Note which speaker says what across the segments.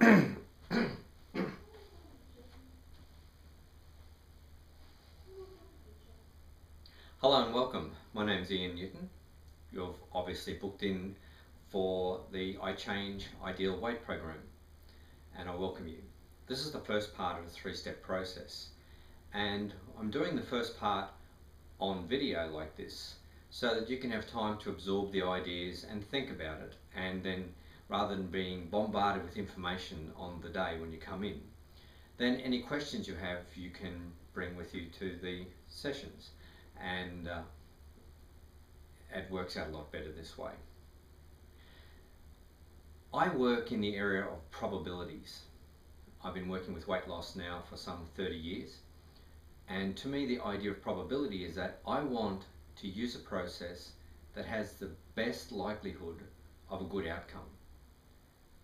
Speaker 1: Hello and welcome. My name's Ian Newton. You've obviously booked in for the I Change Ideal Weight program, and I welcome you. This is the first part of a three-step process, and I'm doing the first part on video like this so that you can have time to absorb the ideas and think about it, and then rather than being bombarded with information on the day when you come in, then any questions you have you can bring with you to the sessions, and it works out a lot better this way. I work in the area of probabilities. I've been working with weight loss now for some 30 years, and to me the idea of probability is that I want to use a process that has the best likelihood of a good outcome.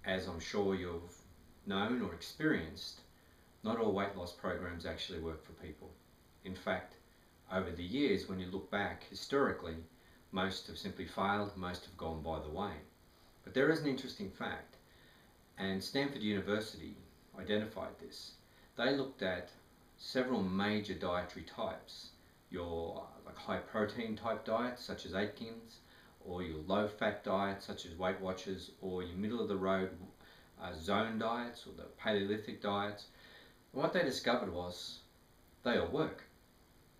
Speaker 1: As I'm sure you've known or experienced, not all weight loss programs actually work for people. In fact, over the years, when you look back historically, most have simply failed, most have gone by the way. But there is an interesting fact, and Stanford University identified this. They looked at several major dietary types, your like high protein type diets such as Atkins, or your low fat diets such as Weight Watchers, or your middle of the road zone diets or the Paleolithic diets. And what they discovered was they all work.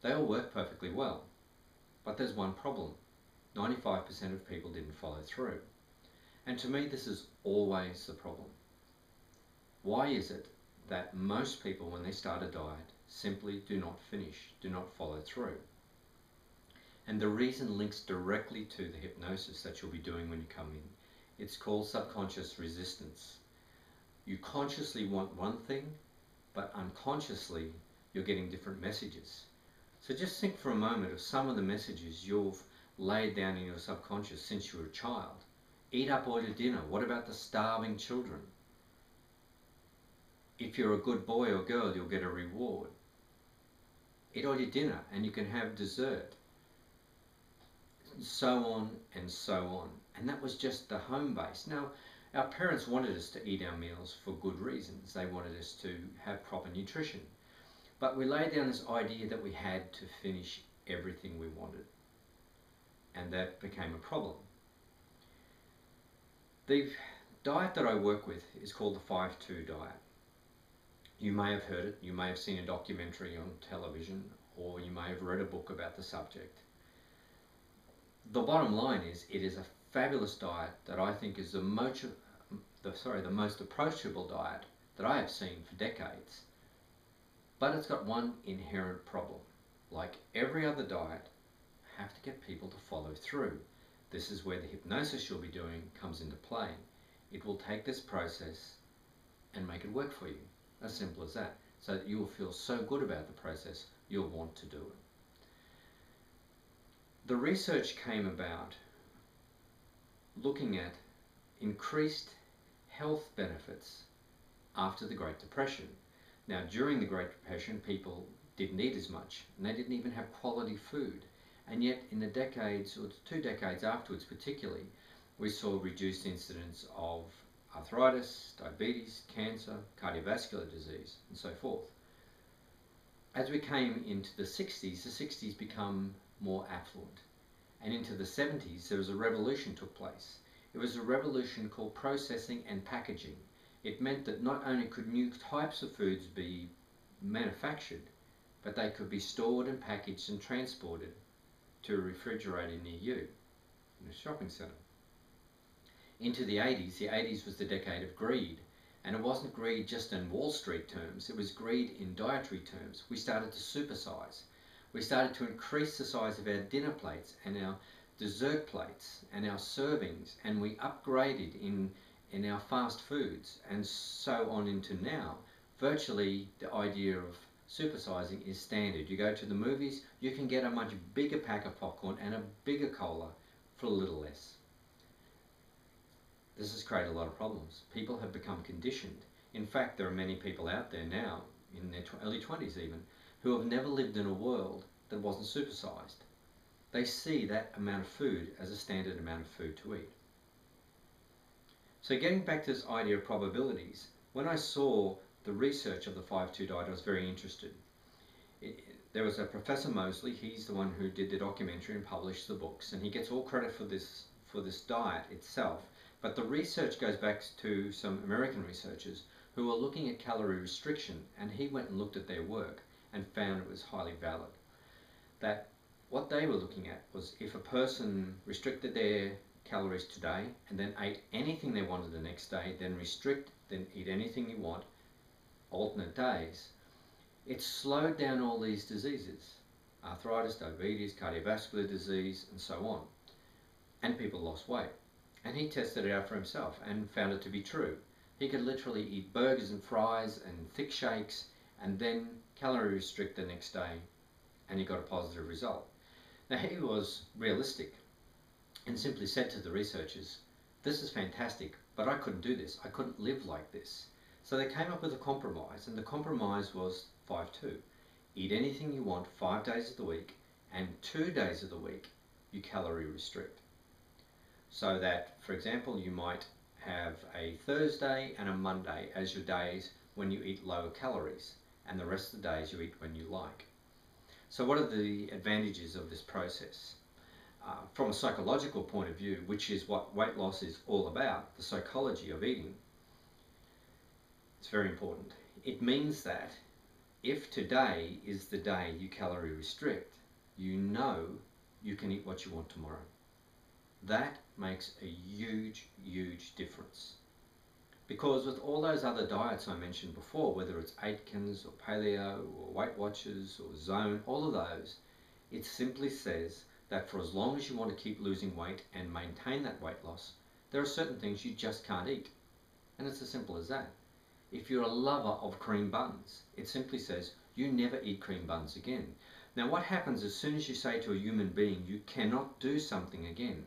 Speaker 1: They all work perfectly well. But there's one problem. 95% of people didn't follow through. And to me, this is always the problem. Why is it that most people, when they start a diet, simply do not finish, do not follow through? And the reason links directly to the hypnosis that you'll be doing when you come in. It's called subconscious resistance. You consciously want one thing, but unconsciously you're getting different messages. So just think for a moment of some of the messages you've laid down in your subconscious since you were a child. Eat up all your dinner. What about the starving children? If you're a good boy or girl, you'll get a reward. Eat all your dinner and you can have dessert. So on and so on. And that was just the home base. Now, our parents wanted us to eat our meals for good reasons. They wanted us to have proper nutrition. But we laid down this idea that we had to finish everything we wanted. And that became a problem. The diet that I work with is called the 5-2 diet. You may have heard it, you may have seen a documentary on television, or you may have read a book about the subject. The bottom line is, it is a fabulous diet that I think is the most approachable diet that I have seen for decades. But it's got one inherent problem. Like every other diet, I have to get people to follow through. This is where the hypnosis you'll be doing comes into play. It will take this process and make it work for you. As simple as that. So that you will feel so good about the process, you'll want to do it. The research came about looking at increased health benefits after the Great Depression. Now, during the Great Depression, people didn't eat as much, and they didn't even have quality food. And yet, in the decades, or 2 decades afterwards particularly, we saw reduced incidence of arthritis, diabetes, cancer, cardiovascular disease, and so forth. As we came into the 60s become more affluent. And into the 70s, there was a revolution took place. It was a revolution called processing and packaging. It meant that not only could new types of foods be manufactured, but they could be stored and packaged and transported to a refrigerator near you in a shopping centre. Into the 80s was the decade of greed. And it wasn't greed just in Wall Street terms, it was greed in dietary terms. We started to supersize. We started to increase the size of our dinner plates and our dessert plates and our servings, and we upgraded in our fast foods, and so on into now. Virtually the idea of supersizing is standard. You go to the movies, you can get a much bigger pack of popcorn and a bigger cola for a little less. This has created a lot of problems. People have become conditioned. In fact, there are many people out there now, in their early 20s even, who have never lived in a world that wasn't supersized. They see that amount of food as a standard amount of food to eat. So getting back to this idea of probabilities, When I saw the research of the 5-2 diet, I was very interested. There was a Professor Mosley, he's the one who did the documentary and published the books, and he gets all credit for this diet itself. But the research goes back to some American researchers who were looking at calorie restriction, and he went and looked at their work and found it was highly valid. That what they were looking at was if a person restricted their calories today and then ate anything they wanted the next day, then restrict, then eat anything you want, alternate days, it slowed down all these diseases, arthritis, diabetes, cardiovascular disease, and so on. And people lost weight. And he tested it out for himself and found it to be true. He could literally eat burgers and fries and thick shakes and then calorie restrict the next day, and he got a positive result. Now, he was realistic and simply said to the researchers, "This is fantastic, but I couldn't do this. I couldn't live like this." So they came up with a compromise, and the compromise was 5-2. Eat anything you want 5 days of the week, and 2 days of the week you calorie restrict. So that, for example, you might have a Thursday and a Monday as your days when you eat lower calories, and the rest of the days you eat when you like. So what are the advantages of this process? From a psychological point of view, which is what weight loss is all about, the psychology of eating, it's very important. It means that if today is the day you calorie restrict, you know you can eat what you want tomorrow. That makes a huge, huge difference. Because with all those other diets I mentioned before, whether it's Atkins or Paleo or Weight Watchers or Zone, all of those, it simply says that for as long as you want to keep losing weight and maintain that weight loss, there are certain things you just can't eat. And it's as simple as that. If you're a lover of cream buns, it simply says you never eat cream buns again. Now what happens as soon as you say to a human being you cannot do something again?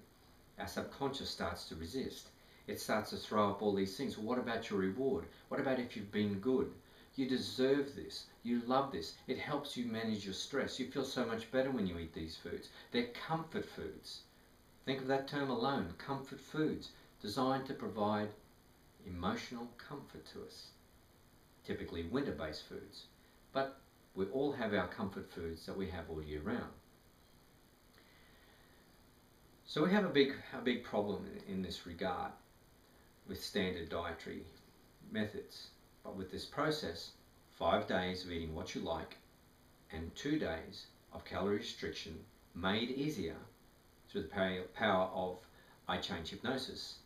Speaker 1: Our subconscious starts to resist. It starts to throw up all these things. Well, what about your reward? What about if you've been good? You deserve this. You love this. It helps you manage your stress. You feel so much better when you eat these foods. They're comfort foods. Think of that term alone, comfort foods, designed to provide emotional comfort to us. Typically winter-based foods. But we all have our comfort foods that we have all year round. So we have a big problem in this regard with standard dietary methods. But with this process, 5 days of eating what you like and 2 days of calorie restriction made easier through the power of I Change Hypnosis,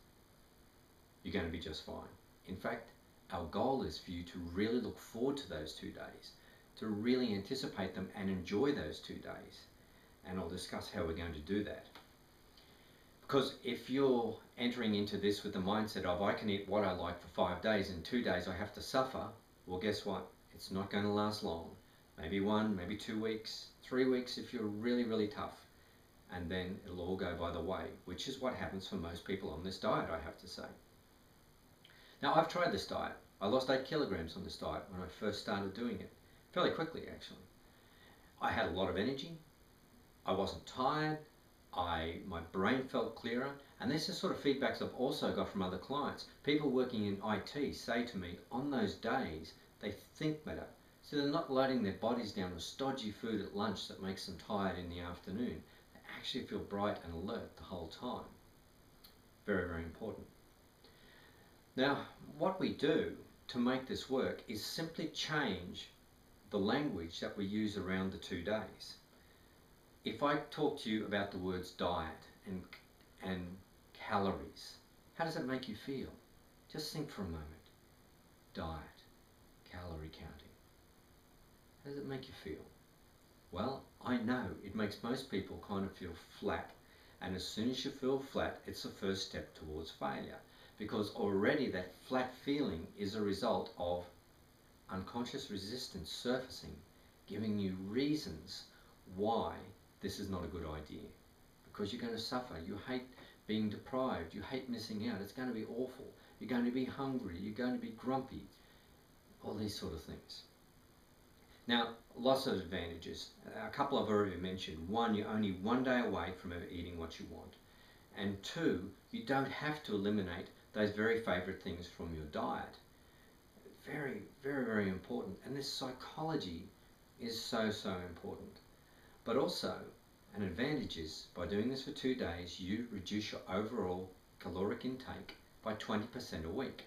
Speaker 1: you're going to be just fine. In fact, our goal is for you to really look forward to those 2 days, to really anticipate them and enjoy those 2 days. And I'll discuss how we're going to do that. Because if you're entering into this with the mindset of I can eat what I like for 5 days and 2 days I have to suffer, well guess what? It's not going to last long. Maybe 1, maybe 2 weeks, 3 weeks if you're really, really tough. And then it'll all go by the way, which is what happens for most people on this diet, I have to say. Now I've tried this diet. I lost 8 kilograms on this diet when I first started doing it. Fairly quickly actually. I had a lot of energy. I wasn't tired. My brain felt clearer, and this is sort of feedbacks I've also got from other clients. People working in IT say to me on those days they think better, so they're not loading their bodies down with stodgy food at lunch that makes them tired in the afternoon. They actually feel bright and alert the whole time. Very, very important. Now, what we do to make this work is simply change the language that we use around the 2 days. If I talk to you about the words diet and calories, how does it make you feel? Just think for a moment. Diet, calorie counting. How does it make you feel? Well, I know it makes most people kind of feel flat. And as soon as you feel flat, it's the first step towards failure. Because already that flat feeling is a result of unconscious resistance surfacing, giving you reasons why this is not a good idea. Because you're going to suffer. You hate being deprived. You hate missing out. It's going to be awful. You're going to be hungry. You're going to be grumpy. All these sort of things. Now, lots of advantages. A couple I've already mentioned. 1, you're only 1 day away from eating what you want. And 2, you don't have to eliminate those very favourite things from your diet. very, very, very important. And this psychology is so, so important. But also, an advantage is by doing this for 2 days, you reduce your overall caloric intake by 20% a week.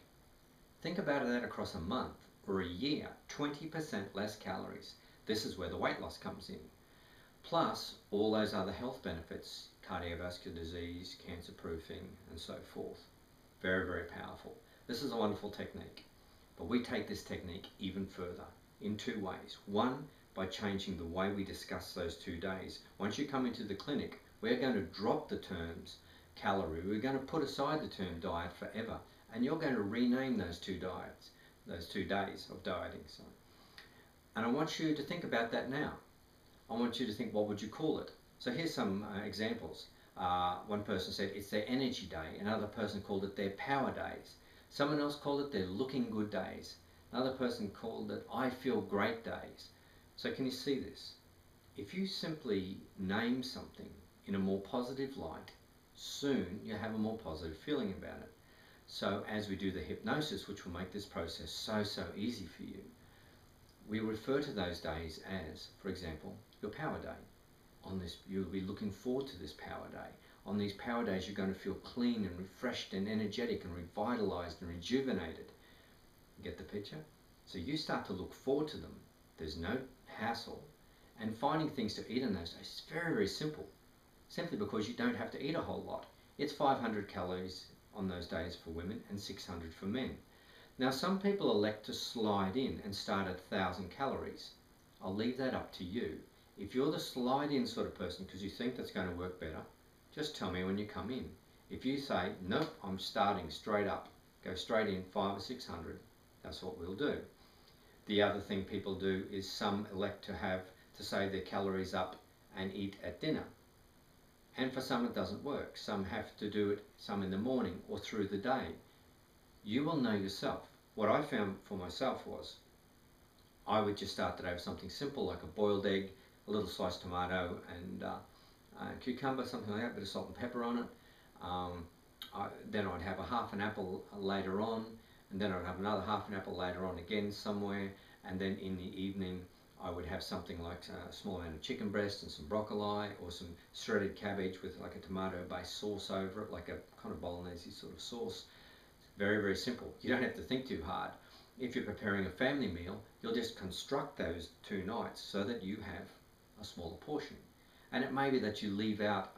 Speaker 1: Think about that across a month or a year, 20% less calories. This is where the weight loss comes in. Plus all those other health benefits, cardiovascular disease, cancer proofing, and so forth. Very, very powerful. This is a wonderful technique. But we take this technique even further in 2 ways. One, by changing the way we discuss those 2 days. Once you come into the clinic, we're going to drop the terms calorie. We're going to put aside the term diet forever. And you're going to rename those 2 diets, those 2 days of dieting. And I want you to think about that now. I want you to think, what would you call it? So here's some examples. One person said it's their energy day. Another person called it their power days. Someone else called it their looking good days. Another person called it I feel great days. So can you see this? If you simply name something in a more positive light, soon you have a more positive feeling about it. So as we do the hypnosis, which will make this process so, so easy for you, we refer to those days as, for example, your power day. On this, you'll be looking forward to this power day. On these power days, you're going to feel clean and refreshed and energetic and revitalized and rejuvenated. Get the picture? So you start to look forward to them. There's no hassle. And finding things to eat on those days is very, very simple. Simply because you don't have to eat a whole lot. It's 500 calories on those days for women and 600 for men. Now some people elect to slide in and start at 1,000 calories. I'll leave that up to you. If you're the slide in sort of person because you think that's going to work better, just tell me when you come in. If you say, nope, I'm starting straight up, go straight in 500 or 600, that's what we'll do. The other thing people do is some elect to say their calories up and eat at dinner. And for some it doesn't work. Some have to do it some in the morning or through the day. You will know yourself. What I found for myself was I would just start the day with something simple like a boiled egg, a little sliced tomato and cucumber, something like that, a bit of salt and pepper on it. Then I'd have a half an apple later on, and then I'd have another half an apple later on again somewhere, and then in the evening I would have something like a small amount of chicken breast and some broccoli or some shredded cabbage with like a tomato based sauce over it, like a kind of bolognese sort of sauce. Very, very simple. You don't have to think too hard. If you're preparing a family meal, you'll just construct those 2 nights so that you have a smaller portion. And it may be that you leave out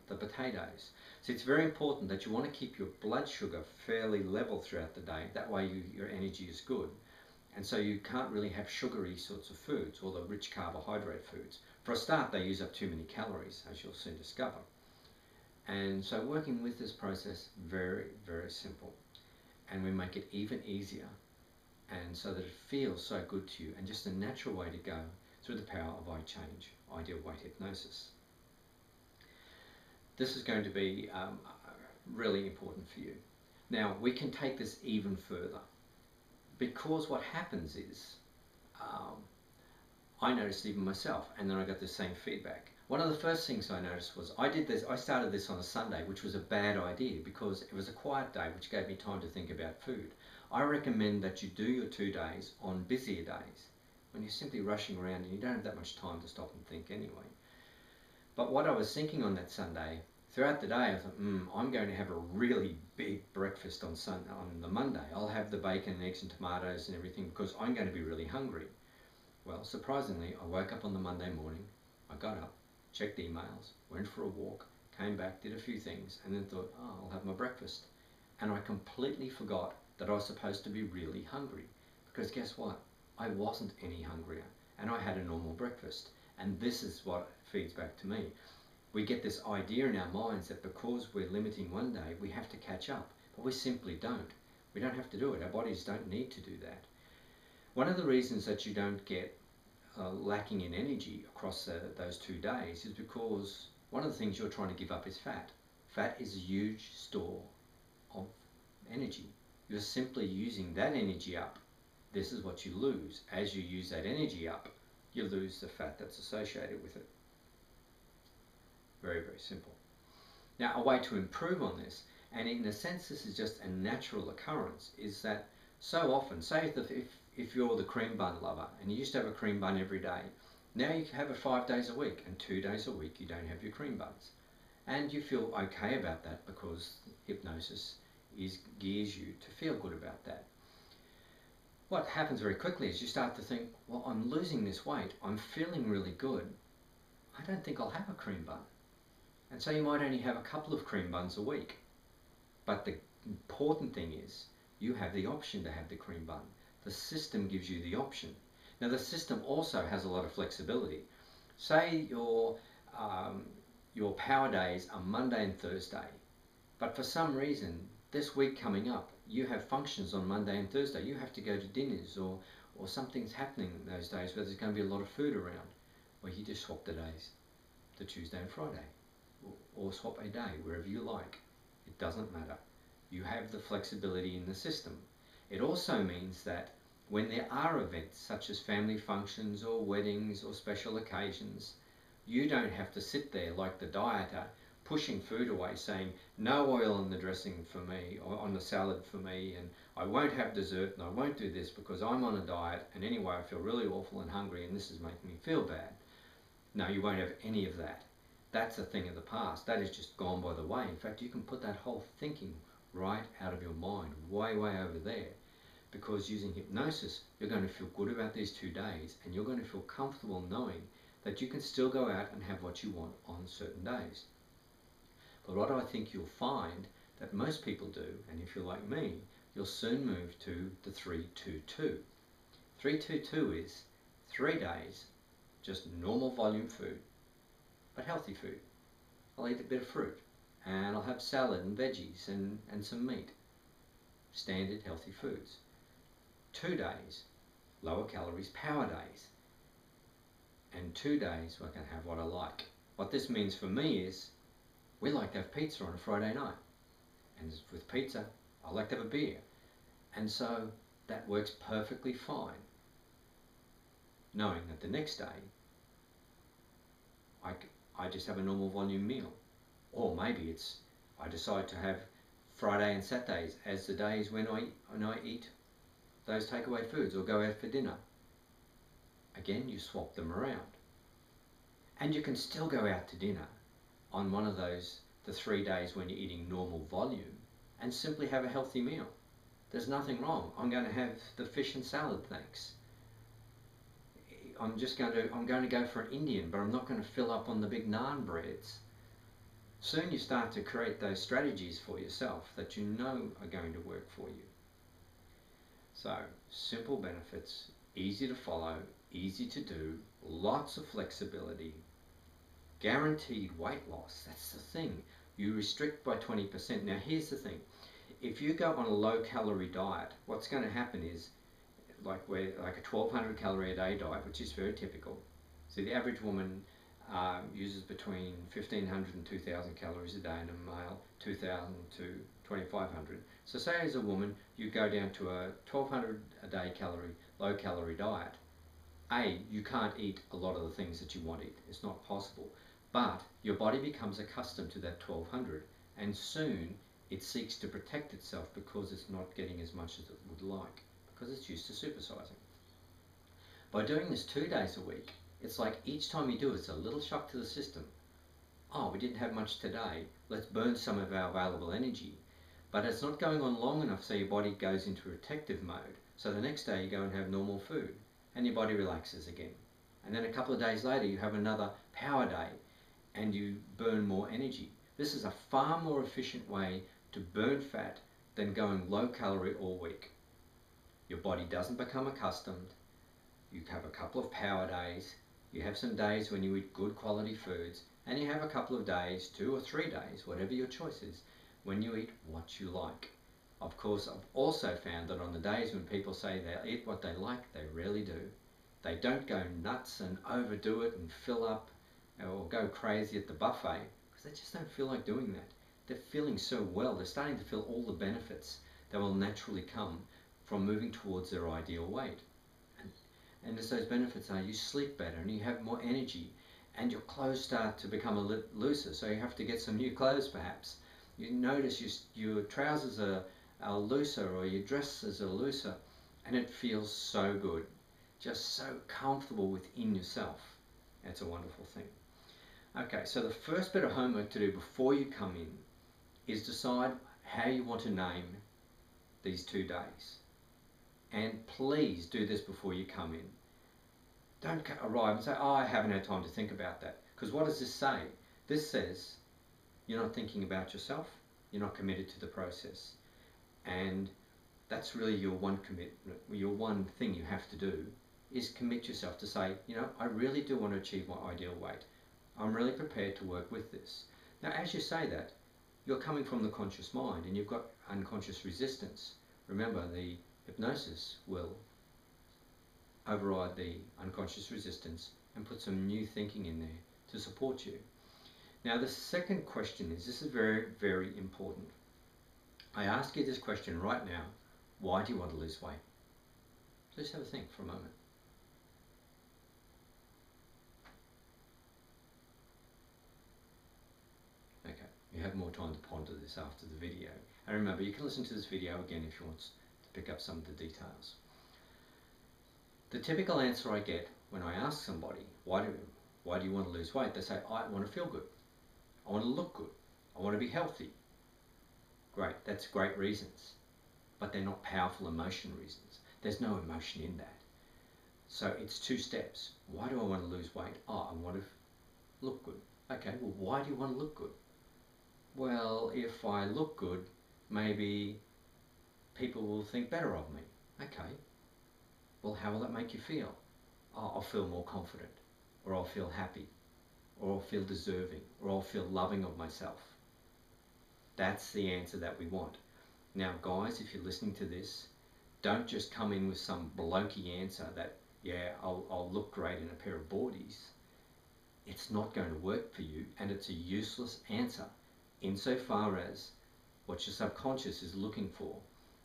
Speaker 1: the potatoes. So it's very important that you want to keep your blood sugar fairly level throughout the day. That way your energy is good. And so you can't really have sugary sorts of foods or the rich carbohydrate foods. For a start, they use up too many calories, as you'll soon discover. And so working with this process, very, very simple. And we make it even easier, and so that it feels so good to you, and just a natural way to go through the power of iChange, Ideal Weight Hypnosis. This is going to be really important for you. Now, we can take this even further, because what happens is, I noticed even myself, and then I got the same feedback. One of the first things I noticed was I started this on a Sunday, which was a bad idea because it was a quiet day, which gave me time to think about food. I recommend that you do your 2 days on busier days, when you're simply rushing around and you don't have that much time to stop and think anyway. But what I was thinking on that Sunday, throughout the day, I thought, I'm going to have a really big breakfast on the Monday. I'll have the bacon, eggs and tomatoes and everything because I'm going to be really hungry. Well, surprisingly, I woke up on the Monday morning, I got up, checked emails, went for a walk, came back, did a few things, and then thought, I'll have my breakfast. And I completely forgot that I was supposed to be really hungry. Because guess what? I wasn't any hungrier. And I had a normal breakfast. And this is what feeds back to me. We get this idea in our minds that because we're limiting one day, we have to catch up. But we simply don't. We don't have to do it. Our bodies don't need to do that. One of the reasons that you don't get lacking in energy across those 2 days is because one of the things you're trying to give up is fat. Fat is a huge store of energy. You're simply using that energy up. This is what you lose. As you use that energy up, you lose the fat that's associated with it. Very, very simple. Now, a way to improve on this, and in a sense this is just a natural occurrence, is that So often, say if you're the cream bun lover and you used to have a cream bun every day, now you can have it 5 days a week, and 2 days a week you don't have your cream buns. And you feel okay about that because hypnosis gears you to feel good about that. What happens very quickly is you start to think, well, I'm losing this weight, I'm feeling really good, I don't think I'll have a cream bun. And so you might only have a couple of cream buns a week. But the important thing is you have the option to have the cream bun. The system gives you the option. Now the system also has a lot of flexibility. Say your power days are Monday and Thursday, but for some reason this week coming up you have functions on Monday and Thursday. You have to go to dinners or something's happening those days where there's going to be a lot of food around. Well, you just swap the days to Tuesday and Friday, or swap a day wherever you like. It doesn't matter. You have the flexibility in the system. It also means that when there are events such as family functions or weddings or special occasions, you don't have to sit there like the dieter pushing food away saying no oil on the dressing for me or on the salad for me, and I won't have dessert and I won't do this because I'm on a diet and anyway I feel really awful and hungry and this is making me feel bad. No, you won't have any of that. That's a thing of the past. That is just gone by the way. In fact, you can put that whole thinking right out of your mind, way, way over there. Because using hypnosis, you're going to feel good about these 2 days and you're going to feel comfortable knowing that you can still go out and have what you want on certain days. But what I think you'll find that most people do, and if you're like me, you'll soon move to the 3-2-2. 3-2-2 is 3 days, just normal volume food, but healthy food. I'll eat a bit of fruit, and I'll have salad and veggies and some meat. Standard healthy foods. 2 days, lower calories, power days. And 2 days I can have what I like. What this means for me is, we like to have pizza on a Friday night. And with pizza, I like to have a beer. And so that works perfectly fine. Knowing that the next day, I just have a normal volume meal. Or maybe I decide to have Friday and Saturdays as the days when I eat those takeaway foods or go out for dinner. Again, you swap them around. And you can still go out to dinner on one of those, the 3 days when you're eating normal volume, and simply have a healthy meal. There's nothing wrong. I'm going to have the fish and salad, thanks. I'm going to go for an Indian, but I'm not going to fill up on the big naan breads. Soon you start to create those strategies for yourself that you know are going to work for you. So, simple benefits, easy to follow, easy to do, lots of flexibility, guaranteed weight loss. That's the thing. You restrict by 20%. Now here's the thing. If you go on a low calorie diet, what's going to happen is, like a 1200 calorie a day diet, which is very typical. So the average woman uses between 1500 and 2000 calories a day, and a male 2000 to 2500. So say as a woman you go down to a 1200 a day low calorie diet. You can't eat a lot of the things that you want to eat. It's not possible. But your body becomes accustomed to that 1200, and soon it seeks to protect itself because it's not getting as much as it would like, because it's used to supersizing. By doing this 2 days a week, it's like each time you do it, it's a little shock to the system. Oh, we didn't have much today. Let's burn some of our available energy. But it's not going on long enough so your body goes into protective mode. So the next day you go and have normal food and your body relaxes again. And then a couple of days later you have another power day and you burn more energy. This is a far more efficient way to burn fat than going low calorie all week. Your body doesn't become accustomed. You have a couple of power days. You have some days when you eat good quality foods, and you have a couple of days, 2 or 3 days, whatever your choice is, when you eat what you like. Of course, I've also found that on the days when people say they eat what they like, they rarely do. They don't go nuts and overdo it and fill up or go crazy at the buffet, because they just don't feel like doing that. They're feeling so well, they're starting to feel all the benefits that will naturally come from moving towards their ideal weight. And as those benefits are, you sleep better and you have more energy, and your clothes start to become a little looser, so you have to get some new clothes perhaps. You notice your trousers are are looser, or your dresses are looser, and it feels so good, just so comfortable within yourself. It's a wonderful thing. Okay, so the first bit of homework to do before you come in is decide how you want to name these 2 days. And please do this before you come in. Don't arrive and say, oh, I haven't had time to think about that. Because what does this say? This says you're not thinking about yourself, you're not committed to the process. And that's really your one commitment, your one thing you have to do is commit yourself to say, you know, I really do want to achieve my ideal weight. I'm really prepared to work with this. Now, as you say that, you're coming from the conscious mind and you've got unconscious resistance. Remember, the hypnosis will override the unconscious resistance and put some new thinking in there to support you. Now, the second question is, this is very, very important. I ask you this question right now: why do you want to lose weight? Just have a think for a moment. Okay, you have more time to ponder this after the video. And remember, you can listen to this video again if you want to pick up some of the details. The typical answer I get when I ask somebody, why do you want to lose weight? They say, I want to feel good. I want to look good. I want to be healthy. Great, that's great reasons. But they're not powerful emotion reasons. There's no emotion in that. So it's 2 steps. Why do I want to lose weight? Oh, I want to look good. Okay, well, why do you want to look good? Well, if I look good, maybe people will think better of me. Okay, well, how will that make you feel? Oh, I'll feel more confident, or I'll feel happy, or I'll feel deserving, or I'll feel loving of myself. That's the answer that we want. Now, guys, if you're listening to this, don't just come in with some blokey answer that, yeah, I'll look great in a pair of boardies. It's not going to work for you, and it's a useless answer insofar as what your subconscious is looking for.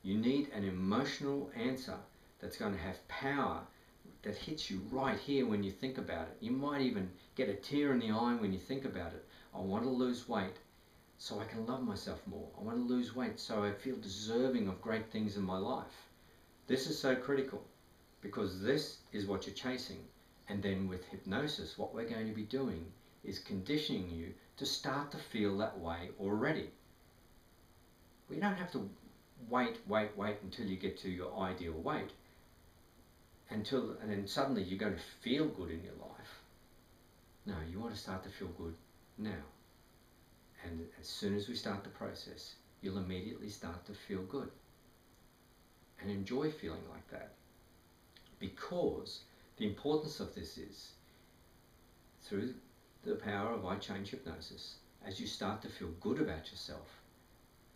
Speaker 1: You need an emotional answer that's going to have power, that hits you right here when you think about it. You might even get a tear in the eye when you think about it. I want to lose weight so I can love myself more. I want to lose weight so I feel deserving of great things in my life. This is so critical because this is what you're chasing. And then with hypnosis, what we're going to be doing is conditioning you to start to feel that way already. We don't have to wait until you get to your ideal weight, and then suddenly you're going to feel good in your life. No, you want to start to feel good now. And as soon as we start the process, you'll immediately start to feel good and enjoy feeling like that. Because the importance of this is, through the power of I Change Hypnosis, as you start to feel good about yourself,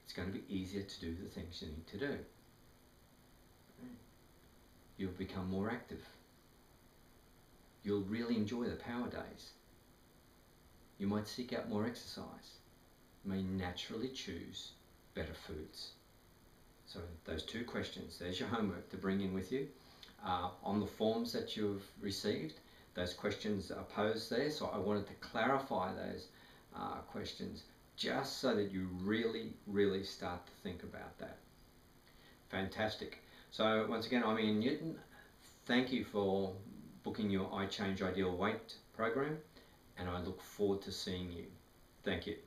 Speaker 1: it's going to be easier to do the things you need to do. You'll become more active. You'll really enjoy the power days. You might seek out more exercise. You may naturally choose better foods. So those 2 questions, there's your homework to bring in with you. On the forms that you've received, those questions are posed there, so I wanted to clarify those questions just so that you really start to think about that. Fantastic. So once again, I'm Ian Newton. Thank you for booking your I Change Ideal Weight program, and I look forward to seeing you. Thank you.